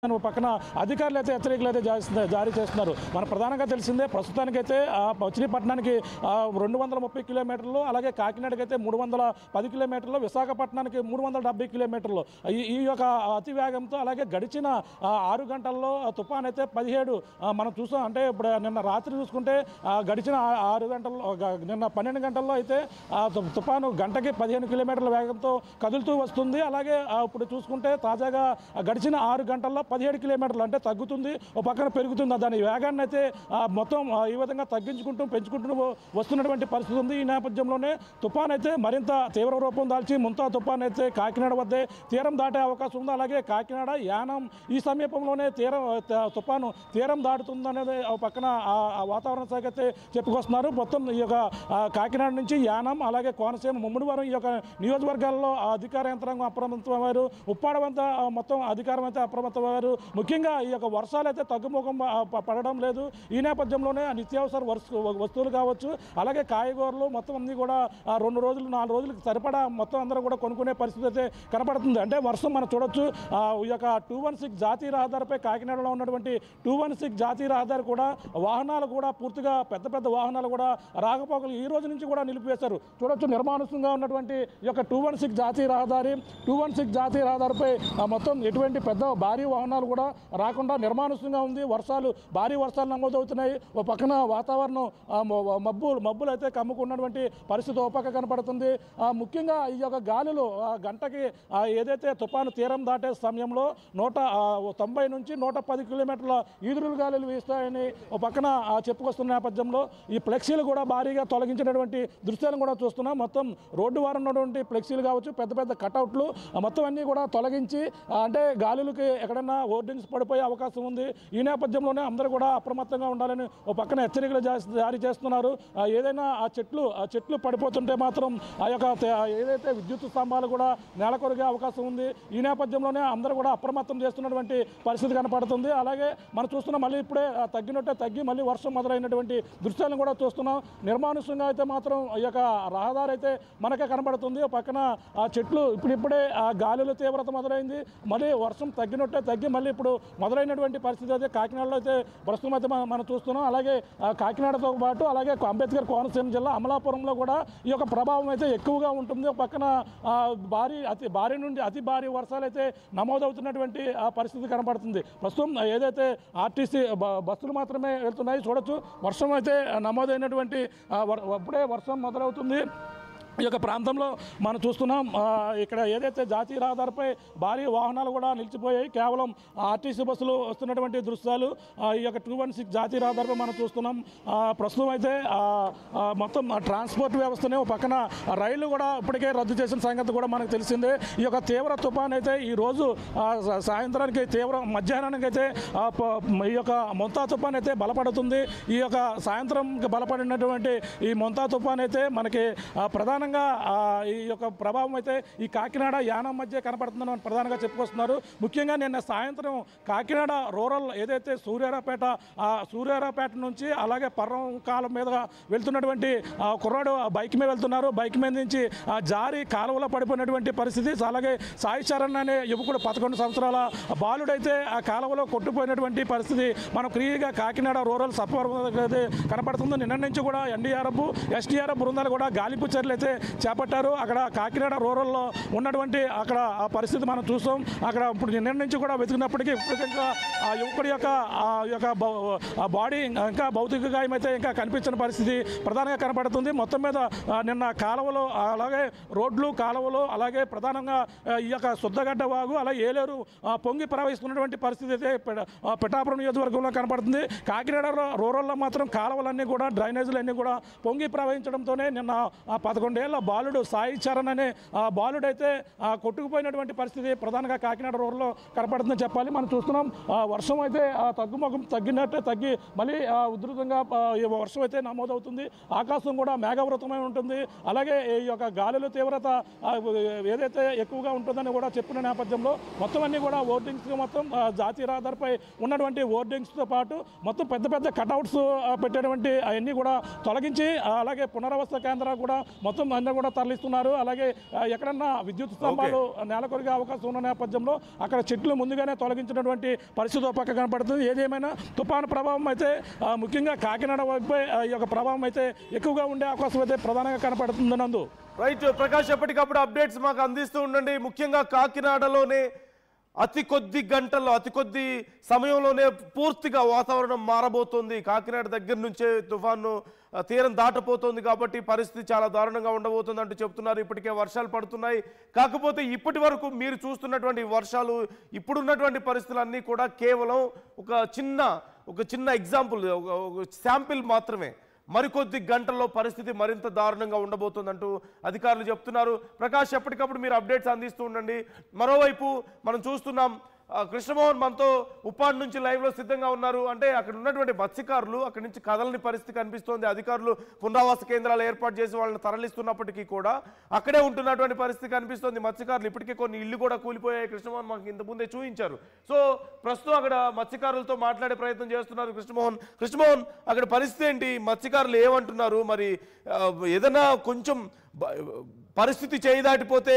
పక్కన అధికారులు అయితే హెచ్చరికలు అయితే జారీ చేస్తున్నారు. మన ప్రధానంగా తెలిసిందే ప్రస్తుతానికైతే మచిలీపట్నానికి 230 కిలోమీటర్లు, అలాగే కాకినాడకి అయితే 310 కిలోమీటర్లు, విశాఖపట్నానికి 370 కిలోమీటర్లు ఈ యొక్క అతి వేగంతో, అలాగే గడిచిన 6 గంటల్లో తుఫాన్ అయితే 17 మనం చూసాం. అంటే ఇప్పుడు నిన్న రాత్రి చూసుకుంటే గడిచిన 6 గంటల్లో నిన్న 12 గంటల్లో అయితే తుఫాను గంటకి 15 కిలోమీటర్ల వేగంతో కదులుతూ వస్తుంది. అలాగే ఇప్పుడు చూసుకుంటే తాజాగా గడిచిన 6 గంటల్లో 17 కిలోమీటర్లు అంటే తగ్గుతుంది, ఒక పక్కన పెరుగుతుంది. దాని వేగాన్ని అయితే మొత్తం ఈ విధంగా పెంచుకుంటూ వస్తున్నటువంటి పరిస్థితి ఉంది. ఈ నేపథ్యంలోనే తుఫాన్ అయితే మరింత తీవ్ర రూపం దాల్చి ముంతా తుఫాన్ అయితే కాకినాడ వద్దే తీరం దాటే అవకాశం ఉంది. అలాగే కాకినాడ యానం ఈ సమీపంలోనే తుఫాను తీరం దాటుతుందనేది ఒక పక్కన వాతావరణ శాఖ అయితే చెప్పుకొస్తున్నారు. మొత్తం ఈ యొక్క కాకినాడ నుంచి యానం, అలాగే కోనసీమ, ముమ్మడివరం ఈ యొక్క నియోజకవర్గాల్లో అధికార యంత్రాంగం అప్రమత్తమయ్యారు. ఉప్పాడవంతా మొత్తం అధికారం అయితే అప్రమత్తమయ్యారు. ముఖ్యంగా ఈ యొక్క వర్షాలు అయితే తగ్గుముఖం పడడం లేదు. ఈ నేపథ్యంలోనే నిత్యావసర వస్తువులు కావచ్చు, అలాగే కాయగూరలు మొత్తం అన్నీ కూడా 2 రోజులు 4 రోజులకు సరిపడా మొత్తం అందరూ కూడా కొనుక్కునే పరిస్థితి అయితే కనపడుతుంది. అంటే వర్షం మనం చూడొచ్చు. ఈ యొక్క 216 జాతీయ రహదారిపై కాకినాడలో ఉన్నటువంటి 216 జాతీయ రహదారి కూడా వాహనాలు కూడా పూర్తిగా పెద్ద వాహనాలు కూడా రాకపోకలు ఈ రోజు నుంచి కూడా నిలిపివేశారు. చూడొచ్చు నిర్మానుష్యంగా ఉన్నటువంటి ఈ యొక్క 216 జాతీయ రహదారి 216 జాతీయ రహదారిపై మొత్తం ఎటువంటి భారీ వాహనాలు కూడా రాకుండా నిర్మానుష్యంగా ఉంది. భారీ వర్షాలు నమోదవుతున్నాయి. ఒక పక్కన వాతావరణం మబ్బులు అయితే కమ్ముకున్నటువంటి పరిస్థితి ఒక పక్క కనపడుతుంది. ముఖ్యంగా ఈ యొక్క గాలులు గంటకి ఏదైతే తుఫాను తీరం దాటే సమయంలో 190 నుంచి 110 కిలోమీటర్ల ఈదురులు గాలులు వీస్తాయని ఒక పక్కన చెప్పుకొస్తున్న నేపథ్యంలో ఈ ఫ్లెక్సీలు కూడా భారీగా తొలగించినటువంటి దృశ్యాలను కూడా చూస్తున్నాం. మొత్తం రోడ్డు వారు ఉన్నటువంటి ఫ్లెక్సీలు కావచ్చు, పెద్ద కటౌట్లు మొత్తం అన్నీ కూడా తొలగించి, అంటే గాలులకి ఎక్కడైనా హోర్డింగ్స్ పడిపోయే అవకాశం ఉంది. ఈ నేపథ్యంలోనే అందరూ కూడా అప్రమత్తంగా ఉండాలని ఒక పక్కన హెచ్చరికలు జారీ చేస్తున్నారు. ఏదైనా ఆ చెట్లు పడిపోతుంటే మాత్రం ఆ యొక్క ఏదైతే విద్యుత్ స్తంభాలు కూడా నేలకొరిగే అవకాశం ఉంది. ఈ నేపథ్యంలోనే అందరూ కూడా అప్రమత్తం చేస్తున్నటువంటి పరిస్థితి కనపడుతుంది. అలాగే మనం చూస్తున్నాం, మళ్ళీ ఇప్పుడే తగ్గి మళ్ళీ వర్షం మొదలైనటువంటి దృశ్యాలను కూడా చూస్తున్నాం. నిర్మానుష్యంగా అయితే మాత్రం ఈ యొక్క రహదారి అయితే మనకే కనబడుతుంది. ఒక పక్కన ఆ చెట్లు ఇప్పుడిప్పుడే ఆ గాలుల తీవ్రత మొదలైంది. మళ్ళీ వర్షం తగ్గి మళ్ళీ ఇప్పుడు మొదలైనటువంటి పరిస్థితి అయితే కాకినాడలో అయితే ప్రస్తుతం అయితే మనం చూస్తున్నాం. అలాగే కాకినాడతో పాటు అలాగే అంబేద్కర్ కోనసీమ జిల్లా అమలాపురంలో కూడా ఈ యొక్క ప్రభావం అయితే ఎక్కువగా ఉంటుంది. ఒక పక్కన భారీ నుండి అతి భారీ వర్షాలు అయితే నమోదవుతున్నటువంటి పరిస్థితి కనపడుతుంది. ప్రస్తుతం ఏదైతే ఆర్టీసీ బస్సులు మాత్రమే వెళ్తున్నాయి. చూడొచ్చు వర్షం అయితే నమోదైనటువంటి అప్పుడే వర్షం మొదలవుతుంది. ఈ యొక్క ప్రాంతంలో మనం చూస్తున్నాం. ఇక్కడ ఏదైతే జాతీయ రహదారిపై భారీ వాహనాలు కూడా నిలిచిపోయాయి. కేవలం ఆర్టీసీ బస్సులు వస్తున్నటువంటి దృశ్యాలు ఈ యొక్క 216 జాతీయ రహదారిపై మనం చూస్తున్నాం. ప్రస్తుతం అయితే మొత్తం ట్రాన్స్పోర్ట్ వ్యవస్థనే ఒక పక్కన రైళ్లు కూడా ఇప్పటికే రద్దు చేసిన సంగతి కూడా మనకు తెలిసిందే. ఈ యొక్క తీవ్ర తుఫాన్ అయితే ఈరోజు సాయంత్రానికి మధ్యాహ్నానికి అయితే ఈ యొక్క మొంతా తుఫాన్ అయితే బలపడుతుంది. ఈ యొక్క సాయంత్రం బలపడినటువంటి ఈ మొంతా తుఫాన్ అయితే మనకి ప్రధానంగా ఈ యొక్క ప్రభావం అయితే ఈ కాకినాడ యానం మధ్య కనపడుతుందని ప్రధానంగా చెప్పుకొస్తున్నారు. ముఖ్యంగా నిన్న సాయంత్రం కాకినాడ రూరల్ ఏదైతే సూర్యారాపేట నుంచి అలాగే పర్వం కాలం మీద వెళ్తున్నటువంటి కుర్రాడు బైక్ మీద వెళ్తున్నారు. బైక్ మీద నుంచి జారి కాలువలో పడిపోయినటువంటి పరిస్థితి. అలాగే సాయి చరణ్ అనే యువకుడు 11 సంవత్సరాల బాలుడైతే ఆ కాలువలో కొట్టుపోయినటువంటి పరిస్థితి మనం క్లియర్గా కాకినాడ రూరల్ సత్వరం అయితే కనపడుతుంది. నిన్న నుంచి కూడా ఎన్డీఆర్ఎఫ్ ఎస్డీఆర్ఎఫ్ బృందాలు కూడా గాలింపు చర్యలు అయితే చేపట్టారు. అక్కడ కాకినాడ రూరల్లో ఉన్నటువంటి అక్కడ ఆ పరిస్థితి మనం చూస్తాం. అక్కడ ఇప్పుడు నిన్న నుంచి కూడా వెతికినప్పటికీ ఇంకా ఆ యువకుడి యొక్క బాడీ ఇంకా భౌతిక గాయం అయితే ఇంకా కనిపించిన పరిస్థితి ప్రధానంగా కనపడుతుంది. మొత్తం మీద నిన్న కాలువలు, అలాగే రోడ్లు, కాలువలు, అలాగే ప్రధానంగా ఈ యొక్క శుద్ధగడ్డ వాగు, అలాగే ఏలేరు పొంగి ప్రవహిస్తున్నటువంటి పరిస్థితి అయితే పిఠాపురం నియోజకవర్గంలో కనపడుతుంది. కాకినాడ రూరల్లో మాత్రం కాలువలన్నీ కూడా డ్రైనేజీలన్నీ కూడా పొంగి ప్రవహించడంతోనే నిన్న 11 ఏళ్ల బాలుడు సాయి చరణ్ అనే బాలుడైతే కొట్టుకుపోయినటువంటి పరిస్థితి ప్రధానంగా కాకినాడ రూరల్లో కనపడుతుందని చెప్పాలి. మనం చూస్తున్నాం వర్షం అయితే తగ్గి మళ్ళీ ఉధృతంగా వర్షం అయితే నమోదవుతుంది. ఆకాశం కూడా మేఘావృతమై ఉంటుంది. అలాగే ఈ యొక్క గాలుల తీవ్రత ఏదైతే ఎక్కువగా ఉంటుందని కూడా చెప్పిన నేపథ్యంలో మొత్తం అన్నీ కూడా హోర్డింగ్స్ మొత్తం జాతీయ రహదారిపై ఉన్నటువంటి హోర్డింగ్స్తో పాటు మొత్తం పెద్ద కటౌట్స్ పెట్టేటువంటి అవన్నీ కూడా తొలగించి, అలాగే పునరావాస కేంద్రాలు కూడా మొత్తం అందరూ కూడా తరలిస్తున్నారు. అలాగే ఎక్కడన్నా విద్యుత్ స్తంభాలు నేలకొరిగే అవకాశం ఉన్న నేపథ్యంలో అక్కడ చెట్లు ముందుగానే తొలగించినటువంటి పరిస్థితి ఒక పక్క కనపడుతుంది. ఏదేమైనా తుఫాను ప్రభావం అయితే ముఖ్యంగా కాకినాడ వైపే ఈ యొక్క ప్రభావం అయితే ఎక్కువగా ఉండే అవకాశం అయితే ప్రధానంగా కనపడుతుంది. నందు రైట్ ప్రకాష్, ఎప్పటికప్పుడు అప్డేట్స్ మాకు అందిస్తూ ఉండండి. ముఖ్యంగా కాకినాడలోనే అతి కొద్ది గంటల్లో అతి కొద్ది సమయంలోనే పూర్తిగా వాతావరణం మారబోతోంది. కాకినాడ దగ్గర నుంచే తుఫాను తీరం దాటపోతుంది కాబట్టి పరిస్థితి చాలా దారుణంగా ఉండబోతుంది అంటూ చెప్తున్నారు. ఇప్పటికే వర్షాలు పడుతున్నాయి. కాకపోతే ఇప్పటి వరకు మీరు చూస్తున్నటువంటి వర్షాలు, ఇప్పుడున్నటువంటి పరిస్థితులన్నీ కూడా కేవలం ఒక చిన్న ఎగ్జాంపుల్, ఒక శాంపిల్ మాత్రమే. మరికొద్ది గంటల్లో పరిస్థితి మరింత దారుణంగా ఉండబోతుందంటూ అధికారులు చెప్తున్నారు. ప్రకాష్, ఎప్పటికప్పుడు మీరు అప్డేట్స్ అందిస్తూ ఉండండి. మరోవైపు మనం చూస్తున్నాం, కృష్ణమోహన్ మనతో ఉప్పాడు నుంచి లైవ్లో సిద్ధంగా ఉన్నారు. అంటే అక్కడ ఉన్నటువంటి మత్స్యకారులు అక్కడి నుంచి కదలని పరిస్థితి కనిపిస్తోంది. అధికారులు పునరావాస కేంద్రాలు ఏర్పాటు చేసి వాళ్ళని తరలిస్తున్నప్పటికీ కూడా అక్కడే ఉంటున్నటువంటి పరిస్థితి కనిపిస్తోంది. మత్స్యకారులు ఇప్పటికే కొన్ని ఇళ్ళు కూడా కూలిపోయాయి. కృష్ణమోహన్ మాకు ఇంతకుముందే చూపించారు. సో ప్రస్తుతం అక్కడ మత్స్యకారులతో మాట్లాడే ప్రయత్నం చేస్తున్నారు కృష్ణమోహన్, అక్కడ పరిస్థితి ఏంటి? మత్స్యకారులు ఏమంటున్నారు? మరి ఏదైనా కొంచెం పరిస్థితి చేయి దాటిపోతే